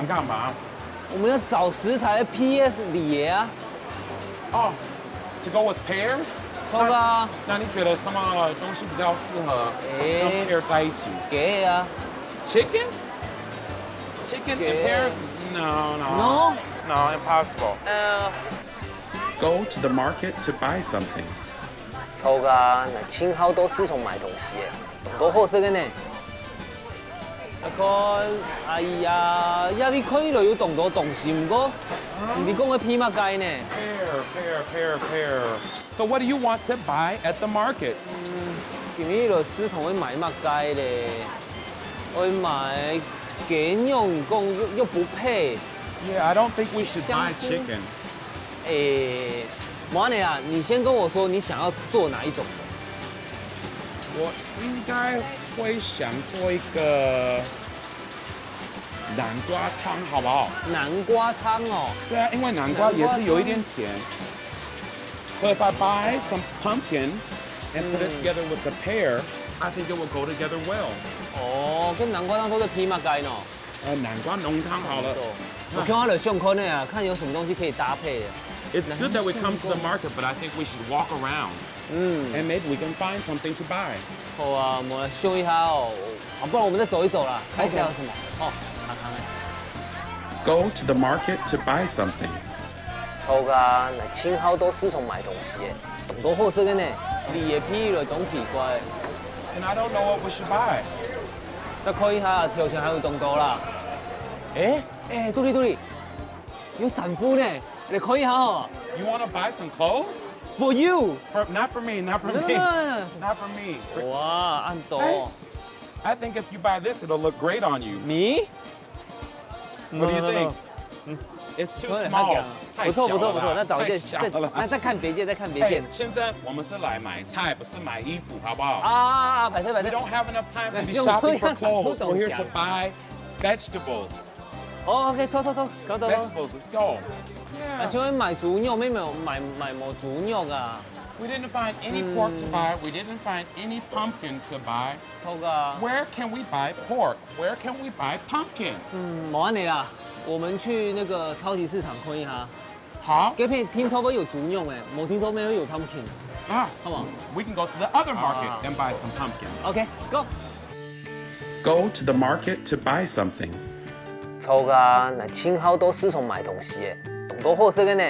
干嘛？我们要找食材 PS 李爷啊，哦，to go with pears。抽个啊，那你觉得什么东西比较适合跟 pear 在一起给啊？Chicken and pear? No? No, impossible. ，Go to the market to buy something。抽个啊，那青蒿都市場買東西嘅，多好食嘅呢。啊個，哎呀，一啲區內要動到東西，唔過你講嘅偏乜計呢？ Pear. So what do you want to buy at the market? 今日落市場會買乜計咧？會買雞肉，唔講又不配。 Yeah, I don't think we should buy chicken. 毛你啊，你先跟我說你想要做哪一種的？我应该会想做一个南瓜汤，好不好？南瓜湯哦。对啊，因为南瓜也是有一点甜。So if I buy some pumpkin and put it together with the pear, I think it will go together well. 哦，跟南瓜湯都是偏乜計呢？南瓜濃湯好了。我看我的胸口呢啊，看有什麼東西可以搭配的。 It's good that we come to the market, but I think we should walk around. And maybe we can find something to buy. 好啊，我們秀一下哦。啊，不然我們再走一走啦。看一下有什麼？哦，看看哎。 Go to the market to buy something。好噶，那青蒿都市場買東西嘅，多好食嘅呢。你也批了咁奇怪。 And I don't know what we should buy. 再看一下條線還有咁多啦。杜麗，有散膚呢，你看一下哦。 You want to buy some clothes? For you. Not for me. Not for me. No. Not for me. 哇，按多。 I think if you buy this, it'll look great on you. Me? What do you think? It's too small. 不錯，那找一件，太小了。再看別件。先生，我们是来买菜，不是买衣服，好不好？啊，擺 We 車。 don't have enough time to be shopping for clothes. We're here to buy vegetables. 哦 ，OK，走，搞到。 Vegetables, let's go. 請問買豬肉咩？買冇豬肉啊？ We didn't find any pork to buy. We didn't find any pumpkin to buy. 好噶。 Where can we buy pork? Where can we buy pumpkin? 冇你啦，我們去那個超級市場看一下。好。嗰邊聽說有豬肉誒，冇聽說沒有 pumpkin。Ah, come on. We can go to the other market and buy some pumpkin. OK，go。 Go to the market to buy something。好噶，那青蒿都市場買東西誒，多好食嘅呢。